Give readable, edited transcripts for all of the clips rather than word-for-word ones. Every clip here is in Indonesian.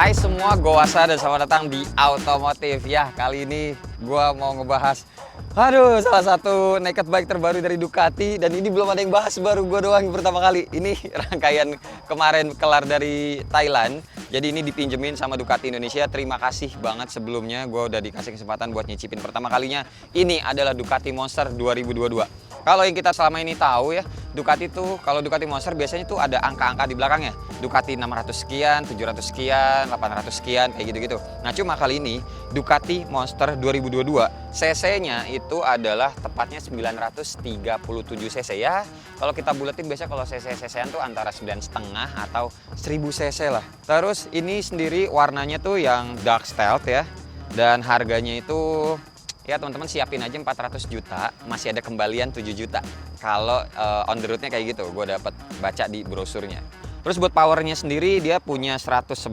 Hai semua, gue Wasa dan selamat datang di Automotive. Ya, kali ini gue mau ngebahas salah satu naked bike terbaru dari Ducati. Dan ini belum ada yang bahas, baru gue doang yang pertama kali. Ini rangkaian kemarin kelar dari Thailand. Jadi ini dipinjemin sama Ducati Indonesia. Terima kasih banget sebelumnya, gue udah dikasih kesempatan buat nyicipin pertama kalinya. Ini adalah Ducati Monster 2022. Kalau yang kita selama ini tahu ya, Ducati tuh, kalau Ducati Monster biasanya tuh ada angka-angka di belakangnya. Ducati 600 sekian, 700 sekian, 800 sekian, kayak gitu-gitu. Nah cuma kali ini, Ducati Monster 2022, cc-nya itu adalah tepatnya 937 cc ya. Kalau kita buletin biasanya kalau cc-cc-an tuh antara 9,5 atau 1000 cc lah. Terus ini sendiri warnanya tuh yang dark stealth ya. Dan harganya itu ya teman-teman siapin aja 400 juta, masih ada kembalian 7 juta. Kalau on the road-nya kayak gitu, gue dapat baca di brosurnya. Terus buat powernya sendiri dia punya 111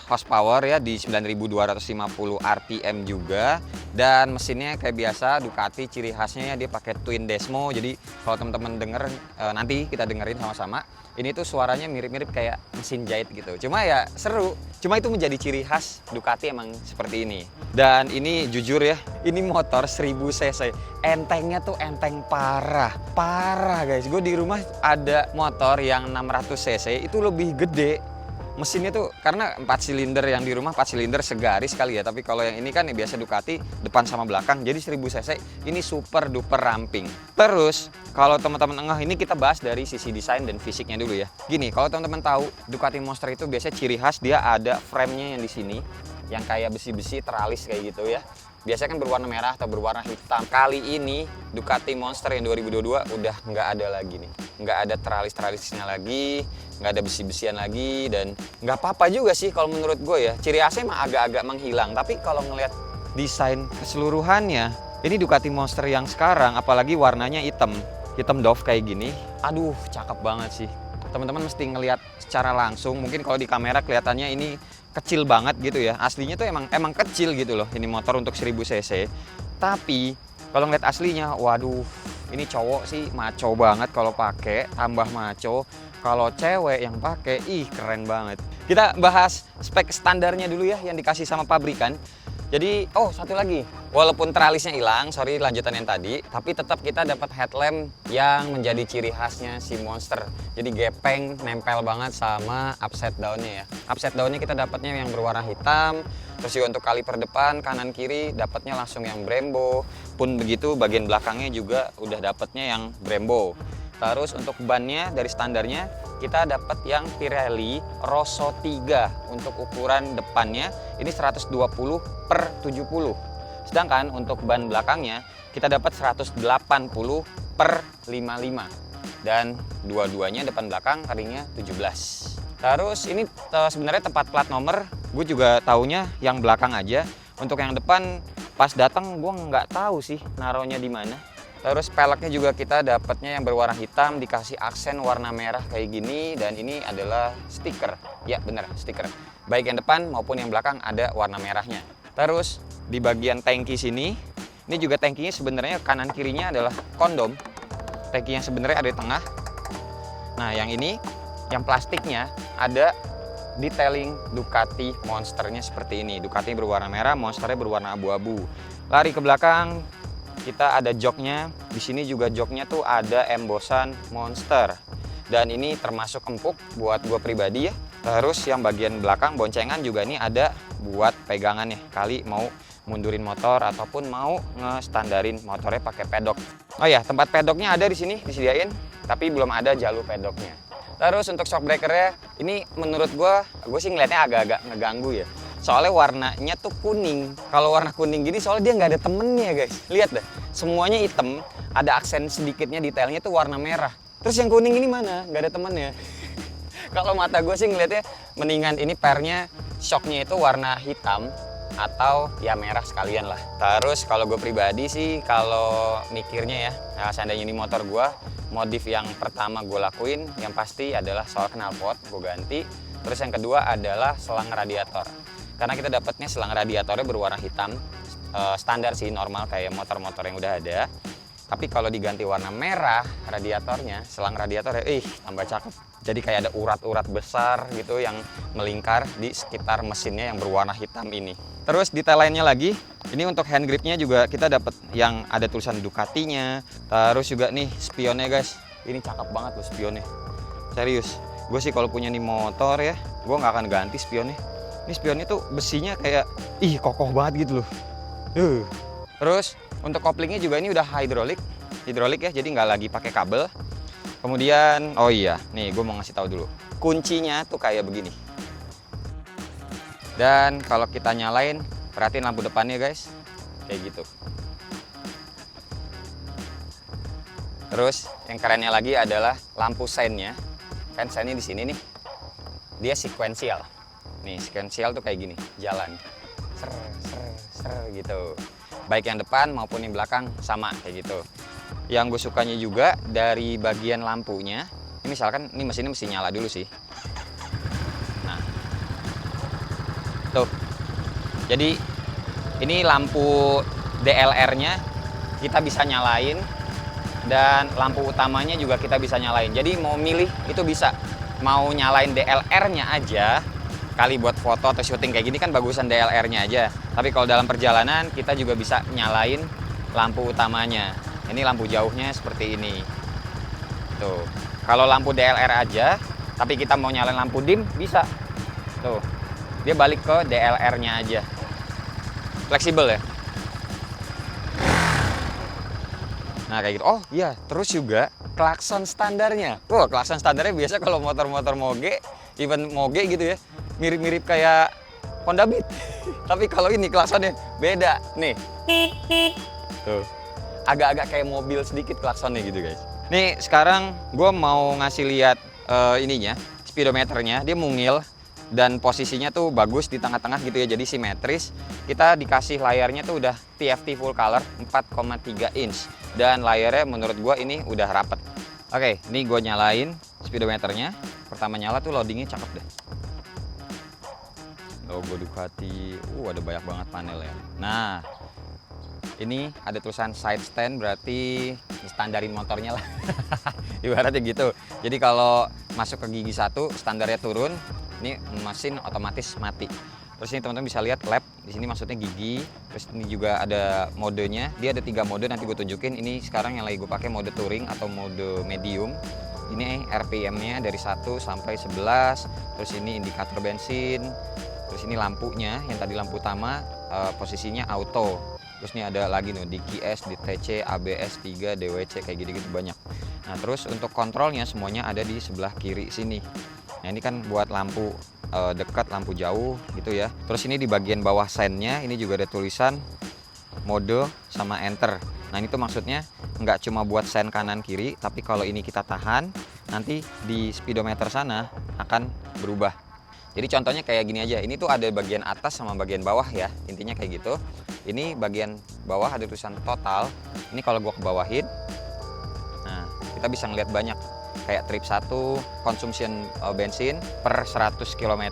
horsepower ya di 9250 rpm juga. Dan mesinnya kayak biasa Ducati, ciri khasnya ya dia pakai twin Desmo. Jadi kalau teman-teman denger nanti kita dengerin sama-sama. Ini tuh suaranya mirip-mirip kayak mesin jahit gitu. Cuma ya seru. Cuma itu menjadi ciri khas Ducati emang seperti ini. Dan ini jujur ya, ini motor 1000 cc. Entengnya tuh enteng parah. Parah guys. Gue di rumah ada motor yang 600 cc itu lebih gede. Mesinnya tuh karena 4 silinder yang di rumah 4 silinder segaris kali ya. Tapi kalau yang ini kan ya biasa Ducati depan sama belakang. Jadi 1000 cc ini super duper ramping. Terus kalau teman-teman enggak, ini kita bahas dari sisi desain dan fisiknya dulu ya. Gini, kalau teman-teman tahu Ducati Monster itu biasanya ciri khas dia ada frame-nya yang di sini yang kayak besi-besi teralis kayak gitu ya. Biasanya kan berwarna merah atau berwarna hitam. Kali ini Ducati Monster yang 2022 udah nggak ada lagi nih. Nggak ada teralis-teralisnya lagi, nggak ada besi-besian lagi, dan nggak apa-apa juga sih kalau menurut gue ya. Ciri khasnya emang agak-agak menghilang, tapi kalau ngelihat desain keseluruhannya, ini Ducati Monster yang sekarang, apalagi warnanya hitam doff kayak gini, aduh cakep banget sih. Teman-teman mesti ngelihat secara langsung, mungkin kalau di kamera kelihatannya ini kecil banget gitu ya. Aslinya tuh emang kecil gitu loh ini motor untuk 1000 cc. Tapi kalau ngeliat aslinya, waduh, ini cowok sih maco banget kalau pakai, tambah maco. Kalau cewek yang pakai, ih keren banget. Kita bahas spek standarnya dulu ya yang dikasih sama pabrikan. Jadi, satu lagi, walaupun teralisnya hilang, sorry lanjutan yang tadi, tapi tetap kita dapat headlamp yang menjadi ciri khasnya si Monster. Jadi gepeng nempel banget sama upside down-nya ya. Upside down-nya kita dapatnya yang berwarna hitam, terus juga untuk kaliper depan, kanan kiri dapatnya langsung yang Brembo. Pun begitu bagian belakangnya juga udah dapatnya yang Brembo. Terus untuk bannya dari standarnya kita dapat yang Pirelli Rosso 3 untuk ukuran depannya ini 120/70. Sedangkan untuk ban belakangnya kita dapat 180/55 dan dua-duanya depan belakang ringnya 17. Terus ini sebenarnya tempat plat nomor gue juga taunya yang belakang aja. Untuk yang depan pas datang gue nggak tahu sih naruhnya di mana. Terus peleknya juga kita dapatnya yang berwarna hitam, dikasih aksen warna merah kayak gini, dan ini adalah stiker. Ya bener, stiker. Baik yang depan maupun yang belakang ada warna merahnya. Terus di bagian tangki sini, ini juga tangkinya sebenarnya kanan kirinya adalah kondom. Tangki yang sebenarnya ada di tengah. Nah yang ini, yang plastiknya ada detailing Ducati Monsternya seperti ini. Ducati berwarna merah, Monsternya berwarna abu-abu. Lari ke belakang, kita ada joknya. Di sini juga joknya tuh ada embosan Monster. Dan ini termasuk empuk buat gue pribadi ya. Terus yang bagian belakang boncengan juga ini ada buat pegangannya. Kali mau mundurin motor ataupun mau ngestandarin motornya pakai pedok. Oh ya, tempat pedoknya ada di sini disediain, tapi belum ada jalur pedoknya. Terus untuk shock breakernya, ini menurut gue sih ngeliatnya agak-agak ngeganggu ya. Soalnya warnanya tuh kuning. Kalau warna kuning gini soalnya dia nggak ada temennya guys. Lihat deh, semuanya hitam. Ada aksen sedikitnya detailnya tuh warna merah. Terus yang kuning ini mana? Nggak ada temennya. Kalau mata gue sih ngeliatnya mendingan ini pernya shocknya itu warna hitam atau ya merah sekalian lah. Terus kalau gue pribadi sih kalau mikirnya ya, seandainya ini motor gue, modif yang pertama gue lakuin yang pasti adalah soal knalpot gue ganti. Terus yang kedua adalah selang radiator. Karena kita dapatnya selang radiatornya berwarna hitam, standar sih normal kayak motor-motor yang udah ada. Tapi kalau diganti warna merah radiatornya, selang radiatornya, tambah cakep. Jadi kayak ada urat-urat besar gitu yang melingkar di sekitar mesinnya yang berwarna hitam ini. Terus detail lainnya lagi, ini untuk hand gripnya juga kita dapat yang ada tulisan Ducatinya. Terus juga nih spionnya guys, ini cakep banget loh spionnya. Serius, gue sih kalau punya nih motor ya, gue nggak akan ganti spionnya. Ini spionnya tuh besinya kayak, kokoh banget gitu loh. Terus untuk koplingnya juga ini udah hidrolik ya, jadi nggak lagi pakai kabel. Kemudian, oh iya, nih gue mau ngasih tahu dulu. Kuncinya tuh kayak begini. Dan kalau kita nyalain, perhatiin lampu depannya guys, kayak gitu. Terus yang kerennya lagi adalah lampu seinnya. Kan seinnya di sini nih, dia sequential. Nih sequential tuh kayak gini, jalan, ser gitu. Baik yang depan maupun yang belakang sama kayak gitu. Yang gue sukanya juga dari bagian lampunya, ini misalkan ini mesinnya mesti nyala dulu sih. Nah, tuh. Jadi ini lampu DLR-nya kita bisa nyalain dan lampu utamanya juga kita bisa nyalain. Jadi mau milih itu bisa. Mau nyalain DLR-nya aja. Kali buat foto atau syuting kayak gini kan bagusan DLR-nya aja. Tapi kalau dalam perjalanan kita juga bisa nyalain lampu utamanya. Ini lampu jauhnya seperti ini. Tuh. Kalau lampu DLR aja, tapi kita mau nyalain lampu dim bisa. Tuh. Dia balik ke DLR-nya aja. Fleksibel ya. Nah kayak gitu. Oh iya, terus juga klakson standarnya. Wah, klakson standarnya biasa kalau motor-motor moge, even moge gitu ya, mirip-mirip kayak Honda Beat. Tapi kalau ini klaksonnya beda nih. Tuh. Agak-agak kayak mobil sedikit klaksonnya gitu guys. Nih sekarang gue mau ngasih lihat ininya, speedometernya. Dia mungil dan posisinya tuh bagus di tengah-tengah gitu ya, jadi simetris. Kita dikasih layarnya tuh udah TFT full color 4,3 inch. Dan layarnya menurut gue ini udah rapet. Oke, ini gue nyalain speedometernya. Pertama nyala tuh loadingnya cakep deh. Logo Ducati, ada banyak banget panel ya. Nah, ini ada tulisan side stand, berarti standarin motornya lah. Ibaratnya gitu. Jadi kalau masuk ke gigi 1, standarnya turun, ini mesin otomatis mati. Terus ini teman-teman bisa lihat lap, di sini maksudnya gigi. Terus ini juga ada modenya, dia ada 3 mode, nanti gue tunjukin. Ini sekarang yang lagi gue pakai mode touring atau mode medium. Ini RPM-nya dari 1 sampai 11. Terus ini indikator bensin. Terus ini lampunya, yang tadi lampu utama, posisinya auto. Terus ini ada lagi nih DQS, DTC, ABS 3, DWC kayak gitu-gitu banyak. Nah, terus untuk kontrolnya semuanya ada di sebelah kiri sini. Nah, ini kan buat lampu dekat, lampu jauh gitu ya. Terus ini di bagian bawah seinnya ini juga ada tulisan mode sama enter. Nah, ini tuh maksudnya nggak cuma buat sein kanan kiri, tapi kalau ini kita tahan, nanti di speedometer sana akan berubah. Jadi contohnya kayak gini aja, ini tuh ada bagian atas sama bagian bawah ya, intinya kayak gitu. Ini bagian bawah ada tulisan total, ini kalau gua kebawahin, nah kita bisa ngeliat banyak. Kayak trip 1, consumption bensin per 100 km,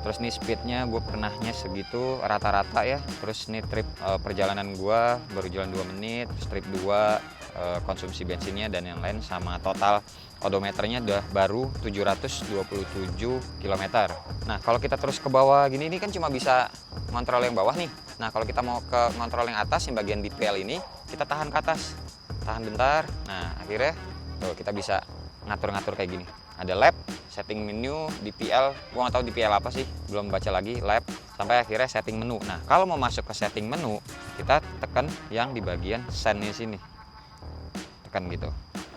terus nih speednya gue pernahnya segitu rata-rata ya. Terus nih trip perjalanan gue baru jalan 2 menit, terus trip 2 konsumsi bensinnya dan yang lain sama total odometernya udah baru 727 km. Nah kalau kita terus ke bawah gini, ini kan cuma bisa ngontrol yang bawah nih. Nah kalau kita mau ke ngontrol yang atas, yang bagian DPL ini, kita tahan ke atas, tahan bentar. Nah akhirnya tuh kita bisa ngatur-ngatur kayak gini. Ada lap, setting menu, DPL, gua nggak tahu DPL apa sih, belum baca lagi, lap, sampai akhirnya setting menu. Nah kalau mau masuk ke setting menu, kita tekan yang di bagian send-nya sini, tekan gitu.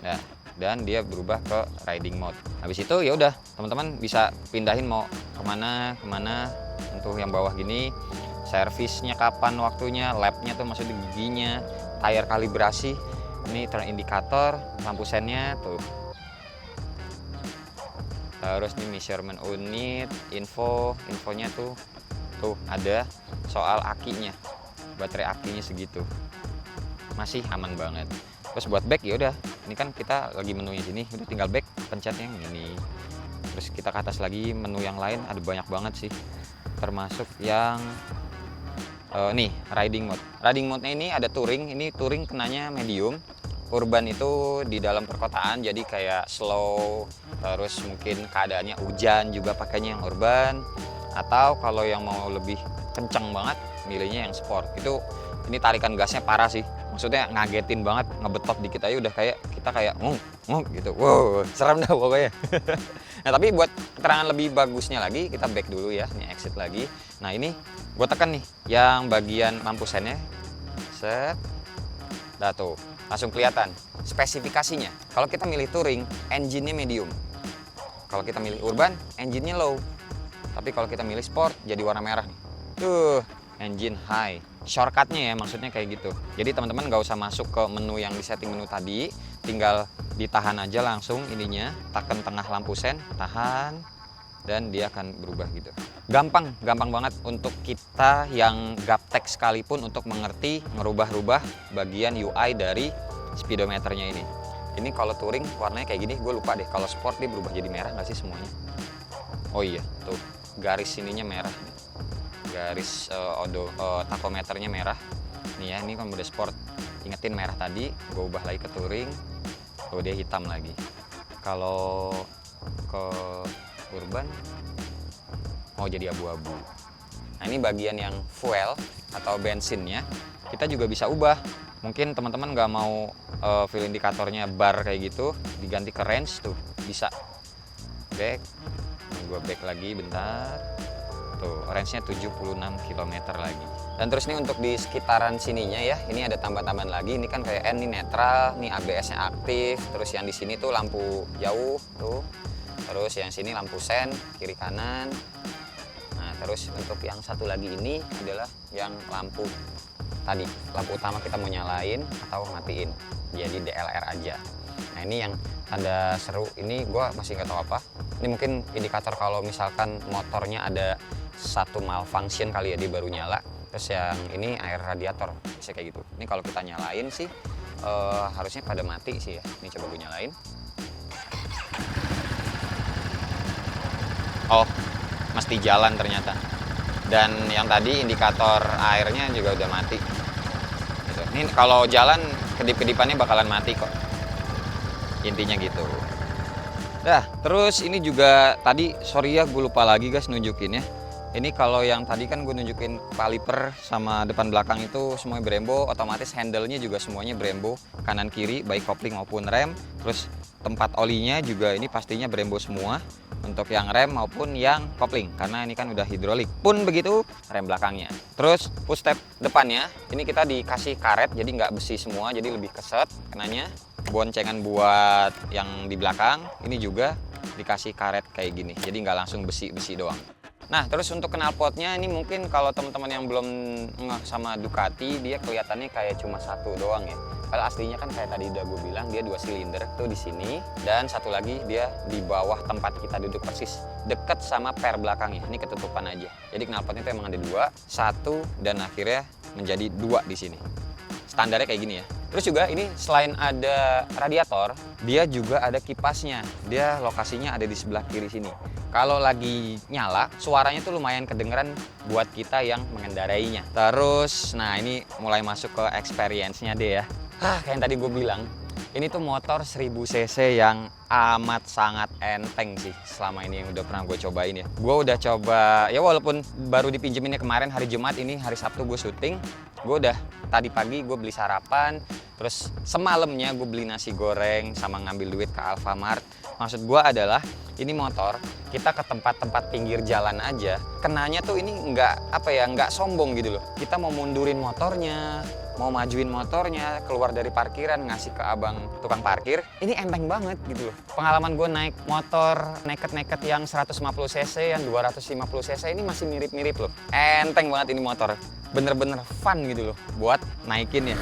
Nah, dan dia berubah ke riding mode. Habis itu ya udah, teman-teman bisa pindahin mau kemana. Untuk yang bawah gini, servisnya kapan waktunya, lapnya tuh maksudnya giginya, tire kalibrasi. Ini turn indikator, lampu sennya tuh. Terus nih measurement unit, infonya tuh ada soal akinya, baterai akinya segitu, masih aman banget. Terus buat back ya udah, ini kan kita lagi menunya sini, udah tinggal back, pencet yang ini. Terus kita ke atas lagi, menu yang lain ada banyak banget sih, termasuk yang Nih, riding mode. Riding mode-nya ini ada touring, ini touring kenanya medium. Urban itu di dalam perkotaan, jadi kayak slow, terus mungkin keadaannya hujan juga pakainya yang urban. Atau kalau yang mau lebih kenceng banget, milihnya yang sport. Itu ini tarikan gasnya parah sih. Maksudnya ngagetin banget, ngebetot dikit aja udah kayak kita kayak ngong gitu. Wow, seram dah pokoknya. Nah, tapi buat keterangan lebih bagusnya lagi, kita back dulu ya. Ini exit lagi. Nah, ini gue tekan nih yang bagian lampu sennya. Set. Dah tuh, langsung kelihatan spesifikasinya. Kalau kita milih touring, engine-nya medium. Kalau kita milih urban, engine-nya low. Tapi kalau kita milih sport, jadi warna merah nih. Tuh, engine high. Shortcut-nya ya, maksudnya kayak gitu. Jadi teman-teman nggak usah masuk ke menu yang di setting menu tadi, tinggal ditahan aja langsung ininya, tekan tengah lampu sen, tahan, dan dia akan berubah gitu. Gampang banget untuk kita yang gaptek sekalipun untuk mengerti ngerubah-rubah bagian UI dari speedometernya ini. Ini kalau touring warnanya kayak gini, gue lupa deh. Kalau sport dia berubah jadi merah nggak sih semuanya? Oh iya, tuh garis sininya merah. Garis tachometernya merah. Nih ya, ini kan mode sport. Ingetin merah tadi, gue ubah lagi ke touring. Oh, dia hitam lagi. Kalau ke urban, mau jadi abu-abu. Nah, ini bagian yang fuel atau bensinnya, kita juga bisa ubah. Mungkin teman-teman nggak mau fuel indikatornya bar kayak gitu, diganti ke range tuh, bisa. Back, gue back lagi bentar. Tuh, range-nya 76 km lagi. Dan terus nih untuk di sekitaran sininya ya, ini ada tambahan-tambahan lagi. Ini kan kayak ini netral, nih ABS-nya aktif. Terus yang di sini tuh lampu jauh tuh. Terus yang sini lampu sen kiri kanan. Nah, terus untuk yang satu lagi ini adalah yang lampu tadi, lampu utama kita mau nyalain atau matiin, jadi DLR aja. Nah, ini yang tanda seru ini gue masih nggak tahu apa. Ini mungkin indikator kalau misalkan motornya ada satu malfunction kali ya, dia baru nyala. Terus yang ini air radiator bisa kayak gitu. Ini kalau kita nyalain sih harusnya pada mati sih ya. Ini coba gue nyalain. Oh, mesti jalan ternyata. Dan yang tadi indikator airnya juga udah mati. Gitu. Ini kalau jalan kedip-kedipannya bakalan mati kok. Intinya gitu. Dah, terus ini juga tadi sorry ya gue lupa lagi guys nunjukin ya. Ini kalau yang tadi kan gue nunjukin kaliper sama depan belakang itu semuanya Brembo, otomatis handle-nya juga semuanya Brembo, kanan kiri baik kopling maupun rem. Terus tempat olinya juga ini pastinya Brembo semua untuk yang rem maupun yang kopling karena ini kan udah hidrolik. Pun begitu rem belakangnya. Terus footstep depannya ini kita dikasih karet jadi nggak besi semua, jadi lebih keset kenanya. Boncengan buat yang di belakang ini juga dikasih karet kayak gini, jadi nggak langsung besi-besi doang. Nah, terus untuk knalpotnya ini mungkin kalau teman-teman yang belum ngeh sama Ducati, dia kelihatannya kayak cuma satu doang ya. Padahal aslinya kan kayak tadi udah gue bilang, dia 2 silinder tuh di sini dan satu lagi dia di bawah tempat kita duduk persis, deket sama per belakangnya. Ini ketutupan aja. Jadi knalpotnya tuh emang ada 2, 1 dan akhirnya menjadi 2 di sini. Standarnya kayak gini ya. Terus juga ini selain ada radiator, dia juga ada kipasnya. Dia lokasinya ada di sebelah kiri sini. Kalau lagi nyala, suaranya tuh lumayan kedengeran buat kita yang mengendarainya. Terus, nah ini mulai masuk ke experience-nya deh ya. Kayak yang tadi gue bilang, ini tuh motor 1000 cc yang amat sangat enteng sih selama ini yang udah pernah gue cobain ya. Gue udah coba, ya walaupun baru dipinjeminnya kemarin hari Jumat, ini hari Sabtu gue syuting. Gue udah tadi pagi gue beli sarapan, terus semalamnya gue beli nasi goreng sama ngambil duit ke Alfamart. Maksud gue adalah ini motor kita ke tempat-tempat pinggir jalan aja, kenanya tuh ini nggak sombong gitu loh. Kita mau mundurin motornya, mau majuin motornya, keluar dari parkiran ngasih ke abang tukang parkir, ini enteng banget gitu loh. Pengalaman gue naik motor neket-neket yang 150 cc, yang 250 cc ini masih mirip-mirip loh. Enteng banget ini motor. Bener-bener fun gitu loh buat naikin ya.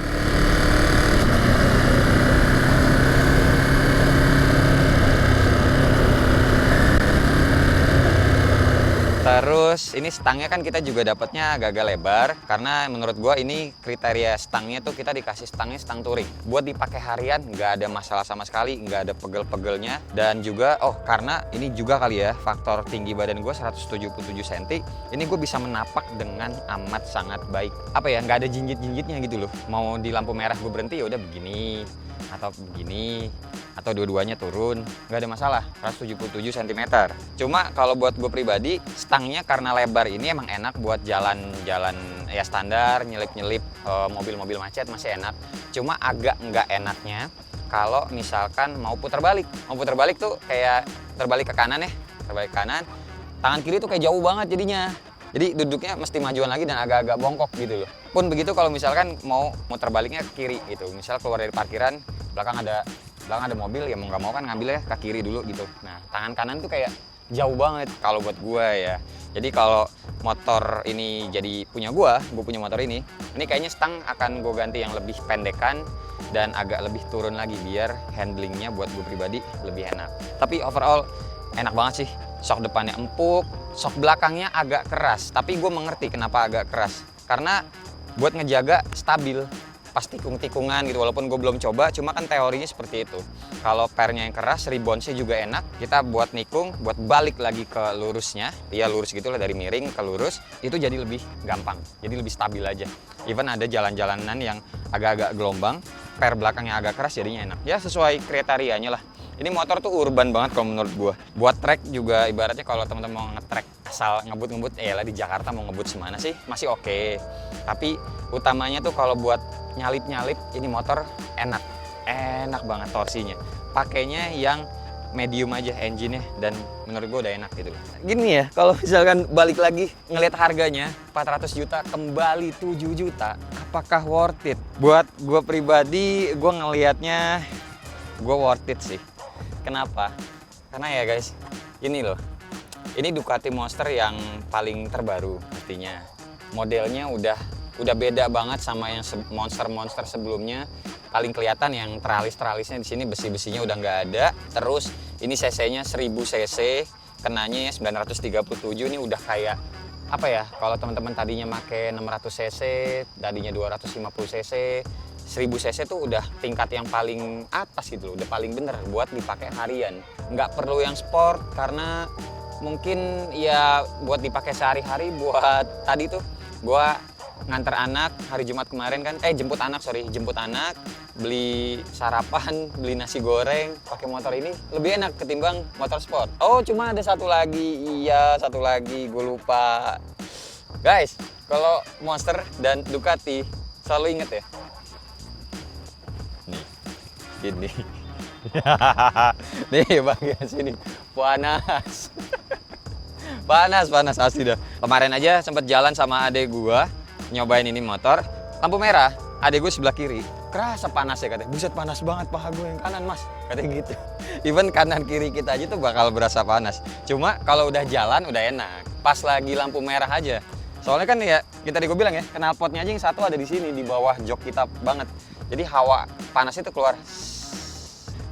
Terus ini stangnya kan kita juga dapatnya agak-agak lebar, karena menurut gua ini kriteria stangnya tuh kita dikasih stangnya stang touring. Buat dipakai harian nggak ada masalah sama sekali, nggak ada pegel-pegelnya. Dan juga karena ini juga kali ya faktor tinggi badan gua 177 cm, ini gue bisa menapak dengan amat sangat baik. Apa ya, nggak ada jinjit-jinjitnya gitu loh. Mau di lampu merah gue berhenti ya udah begini atau begini, atau dua-duanya turun, nggak ada masalah. 177 cm. Cuma kalau buat gue pribadi, stangnya karena lebar ini emang enak buat jalan-jalan ya standar, nyelip-nyelip mobil-mobil macet masih enak. Cuma agak nggak enaknya kalau misalkan mau putar balik. Mau putar balik tuh kayak terbalik ke kanan ya, terbalik ke kanan, tangan kiri tuh kayak jauh banget jadinya. Jadi duduknya mesti majuan lagi dan agak-agak bongkok gitu loh. Pun begitu kalau misalkan mau muter baliknya ke kiri gitu. Misal keluar dari parkiran, belakang ada mobil, ya mau nggak mau kan ngambilnya ke kiri dulu gitu. Nah, tangan kanan tuh kayak jauh banget kalau buat gua ya. Jadi kalau motor ini jadi punya gua punya motor ini kayaknya stang akan gue ganti yang lebih pendekan dan agak lebih turun lagi biar handlingnya buat gue pribadi lebih enak. Tapi overall enak banget sih. Sok depannya empuk, sok belakangnya agak keras. Tapi gue mengerti kenapa agak keras. Karena buat ngejaga stabil pas tikung-tikungan gitu. Walaupun gue belum coba, cuma kan teorinya seperti itu. Kalau pernya yang keras, reboundsnya juga enak. Kita buat nikung, buat balik lagi ke lurusnya. Iya lurus gitu lah, dari miring ke lurus. Itu jadi lebih gampang, jadi lebih stabil aja. Even ada jalan-jalanan yang agak-agak gelombang, per belakangnya agak keras jadinya enak. Ya sesuai kriterianya lah. Ini motor tuh urban banget kalau menurut gua. Buat trek juga ibaratnya kalau teman-teman mau nge-trek asal ngebut-ngebut, lah di Jakarta mau ngebut semana sih masih oke. Tapi utamanya tuh kalau buat nyalip-nyalip ini motor enak. Enak banget torsinya. Pakainya yang medium aja engine-nya dan menurut gua udah enak gitu. Gini ya, kalau misalkan balik lagi ngelihat harganya 400 juta kembali 7 juta, apakah worth it? Buat gua pribadi, gua ngelihatnya gua worth it sih. Kenapa? Karena ya guys, ini loh. Ini Ducati Monster yang paling terbaru artinya. Modelnya udah beda banget sama yang monster sebelumnya. Paling kelihatan yang teralis-teralisnya di sini, besi-besinya udah nggak ada. Terus ini cc-nya 1000 cc, kenanya ya 937. Ini udah kayak apa ya? Kalau teman-teman tadinya make 600 cc, tadinya 250 cc, 1000 cc tuh udah tingkat yang paling atas gitu loh, udah paling bener buat dipakai harian. Nggak perlu yang sport karena mungkin ya buat dipakai sehari-hari. Buat tadi tuh gua nganter anak hari Jumat kemarin kan, jemput anak, beli sarapan, beli nasi goreng, pakai motor ini lebih enak ketimbang motor sport. Oh cuma ada satu lagi, gue lupa. Guys, kalau Monster dan Ducati selalu inget ya. Gini. Nih bagian sini panas. panas asli dah. Kemarin aja sempet jalan sama adek gua nyobain ini motor, lampu merah, adek gue sebelah kiri. Kerasa panas ya katanya. Buset panas banget paha gue yang kanan mas, katanya gitu. Even kanan kiri kita aja tuh bakal berasa panas. Cuma kalau udah jalan udah enak. Pas lagi lampu merah aja. Soalnya kan ya kita tadi gue bilang ya, knalpotnya aja yang satu ada di sini di bawah jok kita banget. Jadi hawa panas itu keluar.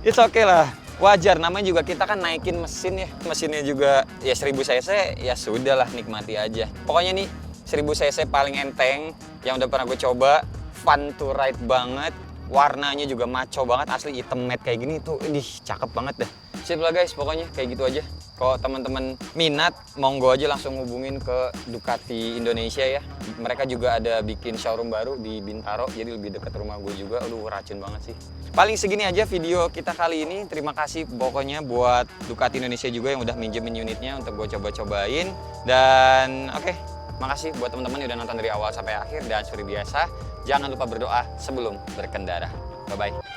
It's okay lah, wajar. Namanya juga kita kan naikin mesin ya. Mesinnya juga ya 1000 cc, ya sudah lah nikmati aja. Pokoknya nih 1000 cc paling enteng yang udah pernah gue coba. Fun to ride banget. Warnanya juga maco banget, asli hitam matte kayak gini tuh. Cakep banget dah. Sip lah guys, pokoknya kayak gitu aja. Kalau teman-teman minat, monggo aja langsung hubungin ke Ducati Indonesia ya. Mereka juga ada bikin showroom baru di Bintaro, jadi lebih dekat rumah gue juga. Aduh, racun banget sih. Paling segini aja video kita kali ini. Terima kasih pokoknya buat Ducati Indonesia juga yang udah minjemin unitnya untuk gue coba-cobain. Dan oke, makasih buat teman-teman yang udah nonton dari awal sampai akhir. Dan seperti biasa, jangan lupa berdoa sebelum berkendara. Bye-bye.